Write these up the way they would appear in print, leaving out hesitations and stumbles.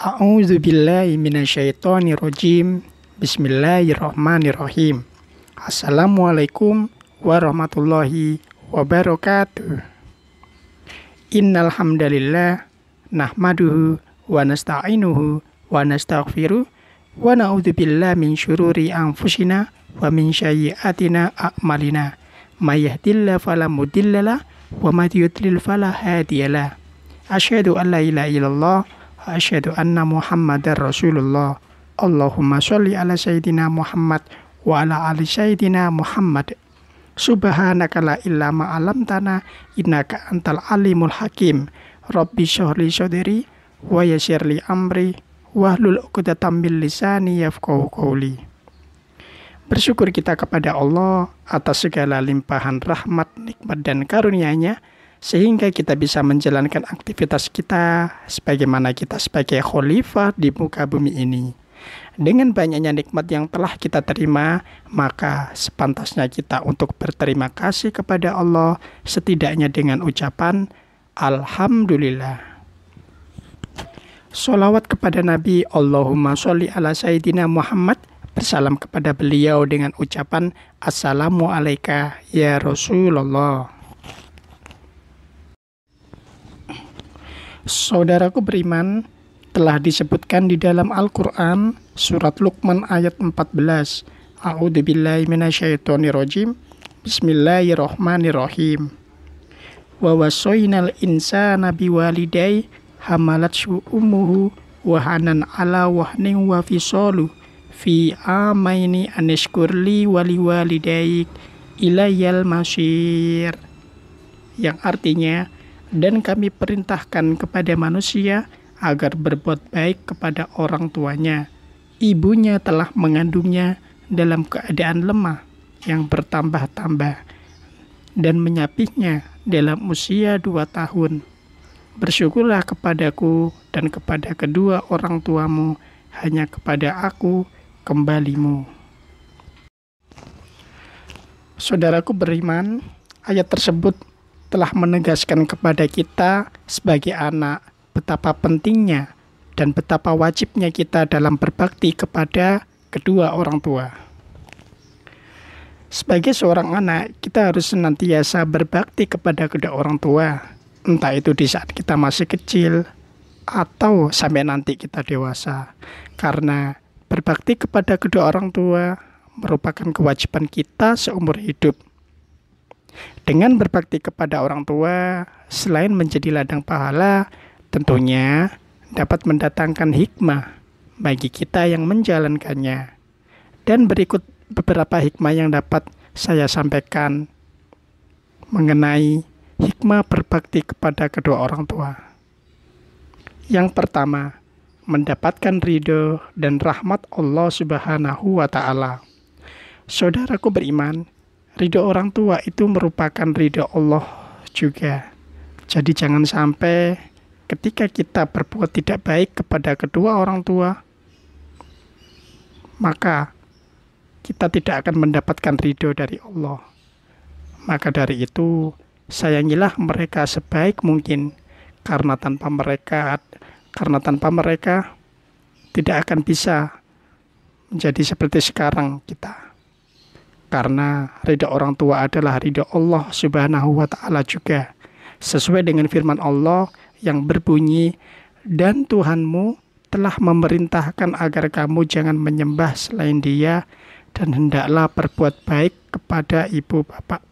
A'udzu billahi minasyaitonir rajim. Bismillahirrahmanirrahim. Assalamualaikum warahmatullahi wabarakatuh. Innal hamdalillah nahmaduhu wa nasta'inuhu wa nastaghfiruh wa na'udzu billahi min syururi anfusina wa min sayyiatina a'malina. May yahdihillahu fala mudhillalah wa may yudlil fala hadiyalah. Asyhadu an la ilaha illallah wa asyhadu anna Muhammadar Rasulullah. Allahumma sholli ala sayyidina Muhammad wa ala ali sayyidina Muhammad. Subhanaka la ilma 'allamtana innaka antal alimul hakim. Rabbi shrahli sadri wa yassirli amri wahlul 'uqdatam min lisani yafqahu qawli. Bersyukur kita kepada Allah atas segala limpahan rahmat, nikmat dan karunia-Nya sehingga kita bisa menjalankan aktivitas kita sebagaimana kita sebagai khalifah di muka bumi ini. Dengan banyaknya nikmat yang telah kita terima, maka sepantasnya kita untuk berterima kasih kepada Allah setidaknya dengan ucapan Alhamdulillah. Sholawat kepada Nabi, Allahumma sholli ala sayyidina Muhammad. Bersalam kepada beliau dengan ucapan Assalamu alayka ya Rasulullah. Saudaraku beriman, telah disebutkan di dalam Al-Quran surat Luqman ayat 14. A'udzu billahi minasyaitonir rajim. Bismillahirrahmanirrahim. Wa wasainal insana biwalidayhi hamalathu ummuhu wahanan ala wahnin wa fisaluhu fi amaini anishkurli waliwalidayk ilayyal masyir. Yang artinya, dan kami perintahkan kepada manusia agar berbuat baik kepada orang tuanya. Ibunya telah mengandungnya dalam keadaan lemah yang bertambah-tambah dan menyapihnya dalam usia 2 tahun. Bersyukurlah kepadaku dan kepada kedua orang tuamu, hanya kepada aku kembalimu. Saudaraku beriman, ayat tersebut telah menegaskan kepada kita sebagai anak betapa pentingnya dan betapa wajibnya kita dalam berbakti kepada kedua orang tua. Sebagai seorang anak, kita harus senantiasa berbakti kepada kedua orang tua, entah itu di saat kita masih kecil atau sampai nanti kita dewasa. Karena berbakti kepada kedua orang tua merupakan kewajiban kita seumur hidup. Dengan berbakti kepada orang tua, selain menjadi ladang pahala, tentunya dapat mendatangkan hikmah bagi kita yang menjalankannya. Dan berikut beberapa hikmah yang dapat saya sampaikan mengenai hikmah berbakti kepada kedua orang tua. Yang pertama, mendapatkan ridho dan rahmat Allah Subhanahu wa Ta'ala. Saudaraku beriman, ridho orang tua itu merupakan ridho Allah juga. Jadi jangan sampai ketika kita berbuat tidak baik kepada kedua orang tua, maka kita tidak akan mendapatkan ridho dari Allah. Maka dari itu, sayangilah mereka sebaik mungkin, karena tanpa mereka tidak akan bisa menjadi seperti sekarang kita. Karena ridha orang tua adalah ridha Allah Subhanahu wa Ta'ala juga. Sesuai dengan firman Allah yang berbunyi, dan Tuhanmu telah memerintahkan agar kamu jangan menyembah selain Dia, dan hendaklah berbuat baik kepada ibu bapak.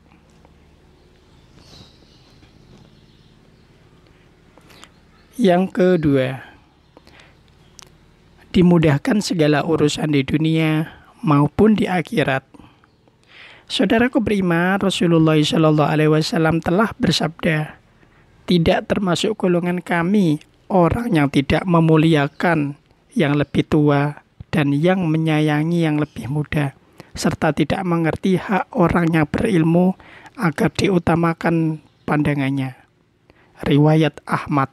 Yang kedua, dimudahkan segala urusan di dunia maupun di akhirat. Saudaraku beriman, Rasulullah SAW telah bersabda, tidak termasuk golongan kami orang yang tidak memuliakan yang lebih tua dan yang menyayangi yang lebih muda, serta tidak mengerti hak orang yang berilmu agar diutamakan pandangannya. Riwayat Ahmad.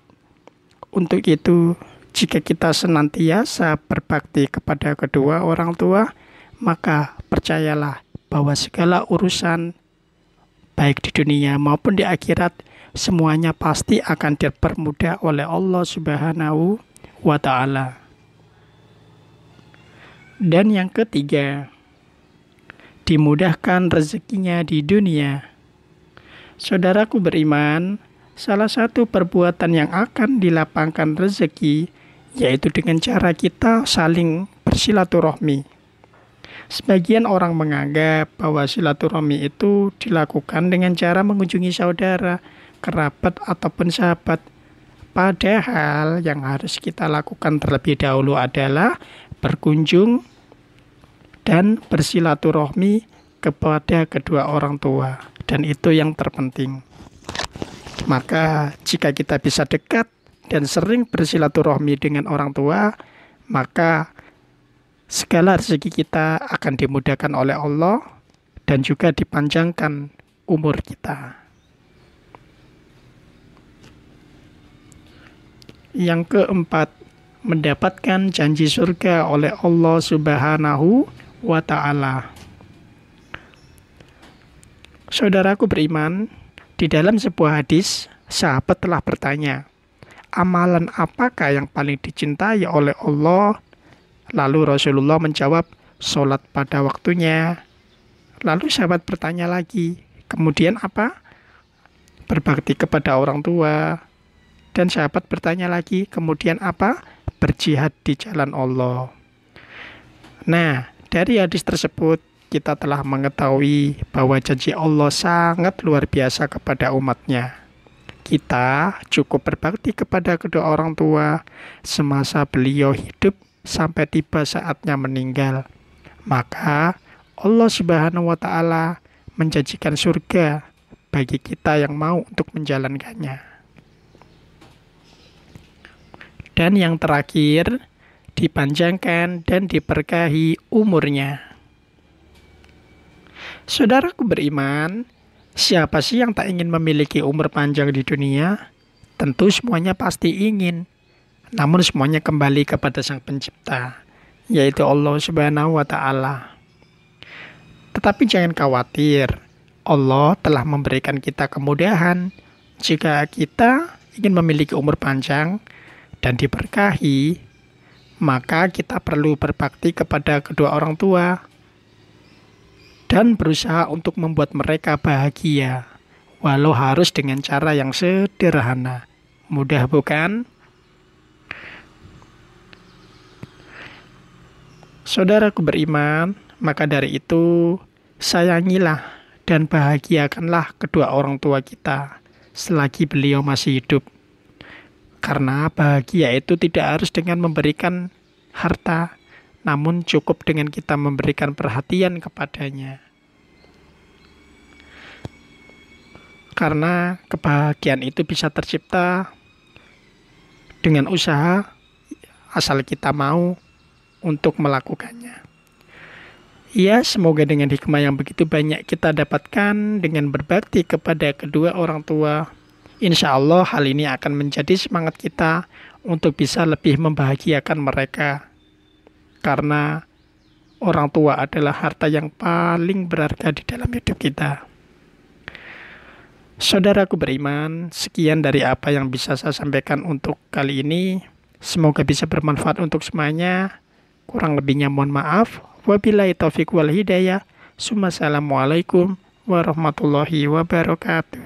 Untuk itu, jika kita senantiasa berbakti kepada kedua orang tua, maka percayalah bahwa segala urusan baik di dunia maupun di akhirat semuanya pasti akan dipermudah oleh Allah Subhanahu wa ta'ala. Dan yang ketiga, dimudahkan rezekinya di dunia. Saudaraku beriman, salah satu perbuatan yang akan dilapangkan rezeki yaitu dengan cara kita saling bersilaturahmi. Sebagian orang menganggap bahwa silaturahmi itu dilakukan dengan cara mengunjungi saudara, kerabat, ataupun sahabat. Padahal yang harus kita lakukan terlebih dahulu adalah berkunjung dan bersilaturahmi kepada kedua orang tua. Dan itu yang terpenting. Maka jika kita bisa dekat dan sering bersilaturahmi dengan orang tua, maka segala rezeki kita akan dimudahkan oleh Allah dan juga dipanjangkan umur kita. Yang keempat, mendapatkan janji surga oleh Allah Subhanahu wa ta'ala. Saudaraku beriman, di dalam sebuah hadis, sahabat telah bertanya, amalan apakah yang paling dicintai oleh Allah? Lalu Rasulullah menjawab, sholat pada waktunya. Lalu sahabat bertanya lagi, kemudian apa? Berbakti kepada orang tua. Dan sahabat bertanya lagi, kemudian apa? Berjihad di jalan Allah. Nah, dari hadis tersebut, kita telah mengetahui bahwa janji Allah sangat luar biasa kepada umatnya. Kita cukup berbakti kepada kedua orang tua semasa beliau hidup sampai tiba saatnya meninggal. Maka Allah Subhanahu wa ta'ala menjanjikan surga bagi kita yang mau untuk menjalankannya. Dan yang terakhir, dipanjangkan dan diberkahi umurnya. Saudaraku beriman, siapa sih yang tak ingin memiliki umur panjang di dunia? Tentu semuanya pasti ingin. Namun semuanya kembali kepada Sang Pencipta, yaitu Allah Subhanahu wa ta'ala. Tetapi jangan khawatir, Allah telah memberikan kita kemudahan. Jika kita ingin memiliki umur panjang dan diberkahi, maka kita perlu berbakti kepada kedua orang tua dan berusaha untuk membuat mereka bahagia, walau harus dengan cara yang sederhana. Mudah bukan? Saudaraku beriman, maka dari itu sayangilah dan bahagiakanlah kedua orang tua kita selagi beliau masih hidup. Karena bahagia itu tidak harus dengan memberikan harta, namun cukup dengan kita memberikan perhatian kepadanya. Karena kebahagiaan itu bisa tercipta dengan usaha asal kita mau untuk melakukannya. Ya, semoga dengan hikmah yang begitu banyak kita dapatkan dengan berbakti kepada kedua orang tua. Insya Allah hal ini akan menjadi semangat kita untuk bisa lebih membahagiakan mereka. Karena orang tua adalah harta yang paling berharga di dalam hidup kita. Saudaraku beriman, sekian dari apa yang bisa saya sampaikan untuk kali ini. Semoga bisa bermanfaat untuk semuanya. Kurang lebihnya mohon maaf. Wabillahi taufiq wal hidayah. Assalamualaikum warahmatullahi wabarakatuh.